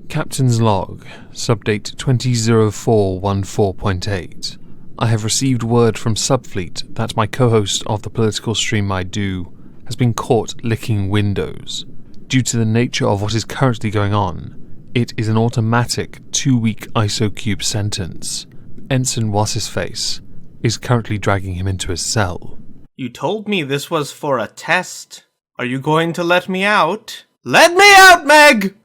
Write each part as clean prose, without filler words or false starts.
Captain's Log, subdate 200414.8. I have received word from Subfleet that my co-host of the political stream I do has been caught licking windows. Due to the nature of what is currently going on, it is an automatic 2-week ISO-cube sentence. Ensign What's-His-Face is currently dragging him into his cell. You told me this was for a test. Are you going to let me out? Let me out, Meg!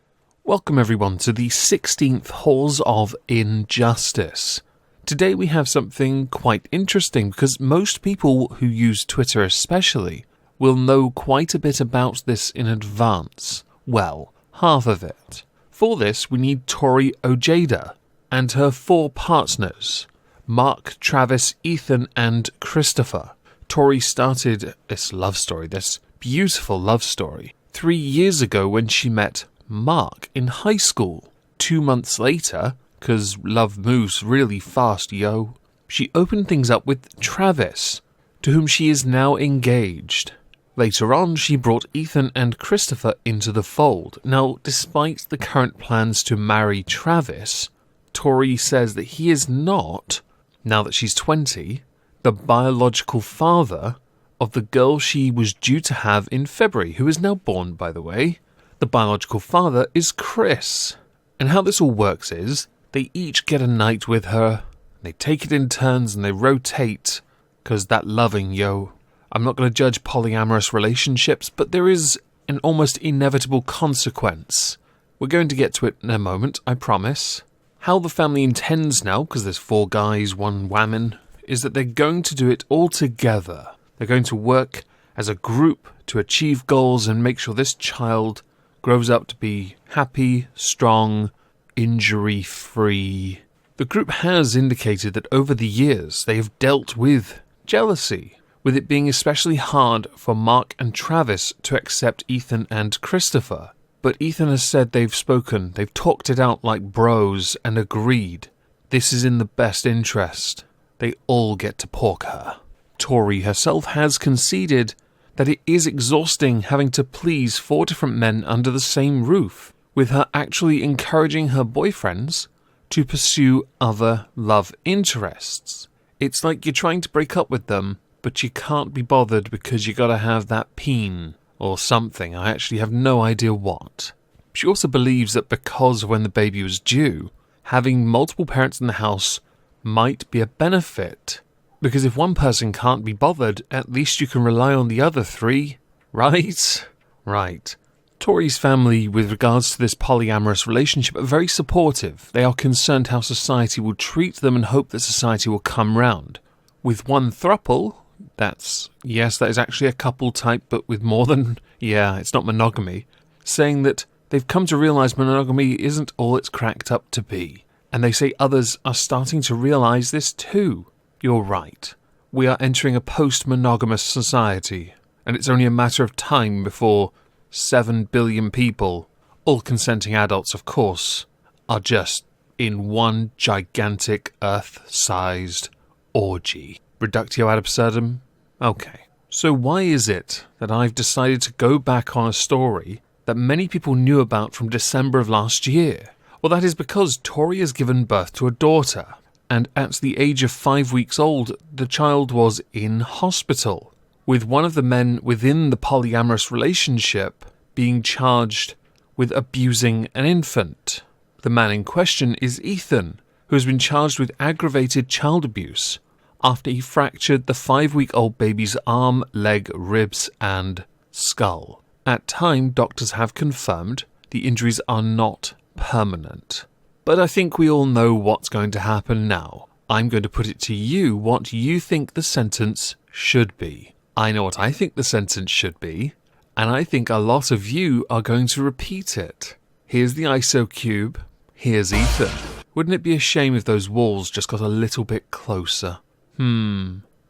Welcome everyone to the 16th Halls of Injustice. Today we have something quite interesting because most people who use Twitter especially will know quite a bit about this in advance. Well, half of it. For this we need Tory Ojeda and her 4 partners, Mark, Travis, Ethan and Christopher. Tory started this love story, this beautiful love story, 3 years ago when she met Mark in high school. 2 months later, because love moves really fast, yo, she opened things up with Travis, to whom she is now engaged. Later on, she brought Ethan and Christopher into the fold. Now, despite the current plans to marry Travis, Tory says that he is not, now that she's 20, the biological father of the girl she was due to have in February, who is now born, by the way. The biological father is Chris. And how this all works is, they each get a night with her, they take it in turns and they rotate, because that loving, yo. I'm not going to judge polyamorous relationships, but there is an almost inevitable consequence. We're going to get to it in a moment, I promise. How the family intends now, because there's 4 guys, 1 woman, is that they're going to do it all together. They're going to work as a group to achieve goals and make sure this child grows up to be happy, strong, injury-free. The group has indicated that over the years they have dealt with jealousy, with it being especially hard for Mark and Travis to accept Ethan and Christopher. But Ethan has said they've spoken, they've talked it out like bros and agreed. This is in the best interest. They all get to pork her. Tory herself has conceded that it is exhausting having to please 4 different men under the same roof, with her actually encouraging her boyfriends to pursue other love interests. It's like you're trying to break up with them, but you can't be bothered because you gotta have that peen, or something. I actually have no idea what. She also believes that because when the baby was due, having multiple parents in the house might be a benefit. Because if one person can't be bothered, at least you can rely on the other 3, right? Right. Tory's family, with regards to this polyamorous relationship, are very supportive. They are concerned how society will treat them and hope that society will come round. With one throuple, that is actually a couple type, but with more than, it's not monogamy, saying that they've come to realise monogamy isn't all it's cracked up to be. And they say others are starting to realise this too. You're right. We are entering a post-monogamous society, and it's only a matter of time before 7 billion people, all consenting adults of course, are just in one gigantic Earth-sized orgy. Reductio ad absurdum? Okay. So why is it that I've decided to go back on a story that many people knew about from December of last year? Well, that is because Tory has given birth to a daughter, and at the age of 5 weeks old, the child was in hospital, with one of the men within the polyamorous relationship being charged with abusing an infant. The man in question is Ethan, who has been charged with aggravated child abuse after he fractured the 5-week-old baby's arm, leg, ribs, and skull. At time, doctors have confirmed the injuries are not permanent. But I think we all know what's going to happen now. I'm going to put it to you what you think the sentence should be. I know what I think the sentence should be, and I think a lot of you are going to repeat it. Here's the ISO cube. Here's Ethan. Wouldn't it be a shame if those walls just got a little bit closer?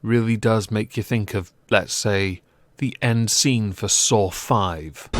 Really does make you think of, let's say, the end scene for Saw 5.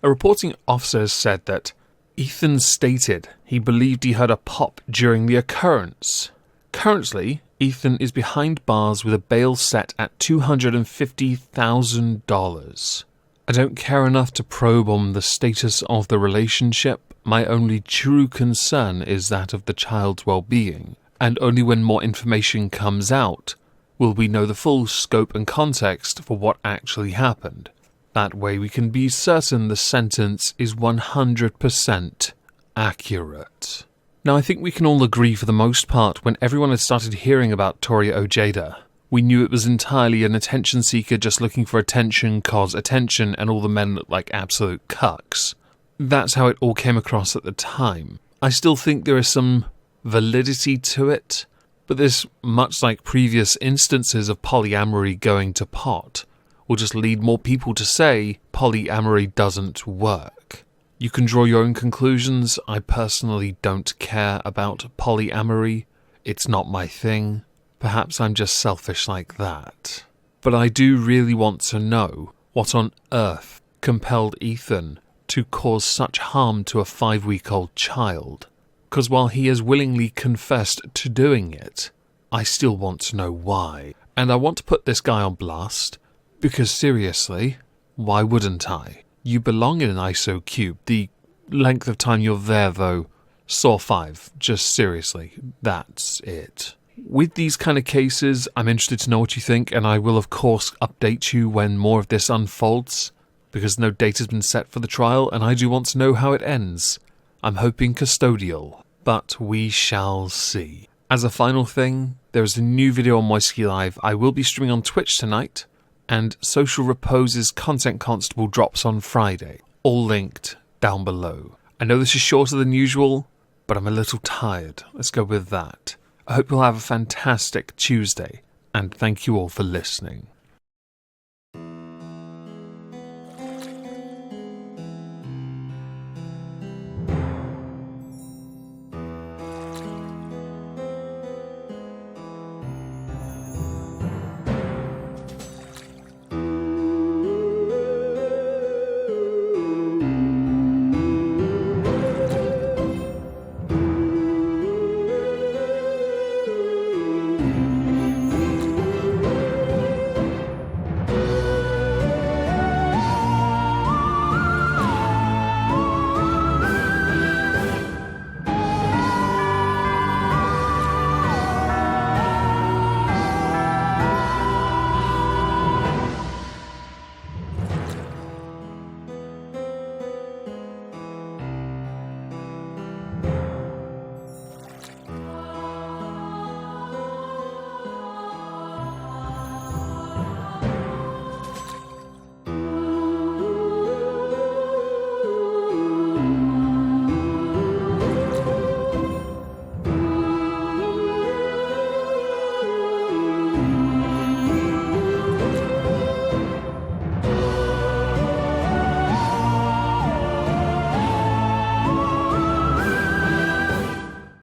A reporting officer said that Ethan stated he believed he heard a pop during the occurrence. Currently, Ethan is behind bars with a bail set at $250,000. I don't care enough to probe on the status of the relationship. My only true concern is that of the child's well-being, and only when more information comes out will we know the full scope and context for what actually happened. That way we can be certain the sentence is 100% accurate. Now, I think we can all agree for the most part, when everyone had started hearing about Tory Ojeda, we knew it was entirely an attention seeker just looking for attention, cause attention, and all the men looked like absolute cucks. That's how it all came across at the time. I still think there is some validity to it, but this, much like previous instances of polyamory going to pot, will just lead more people to say polyamory doesn't work. You can draw your own conclusions. I personally don't care about polyamory. It's not my thing. Perhaps I'm just selfish like that. But I do really want to know what on earth compelled Ethan to cause such harm to a 5-week-old child. Because while he has willingly confessed to doing it, I still want to know why. And I want to put this guy on blast, because seriously, why wouldn't I? You belong in an ISO cube. The length of time you're there, though, Saw 5. Just seriously, that's it. With these kind of cases, I'm interested to know what you think, and I will of course update you when more of this unfolds, because no date has been set for the trial, and I do want to know how it ends. I'm hoping custodial, but we shall see. As a final thing, there is a new video on Moisky Live. I will be streaming on Twitch tonight, and Social Repose's Content Constable drops on Friday, all linked down below. I know this is shorter than usual, but I'm a little tired. Let's go with that. I hope you'll have a fantastic Tuesday, and thank you all for listening.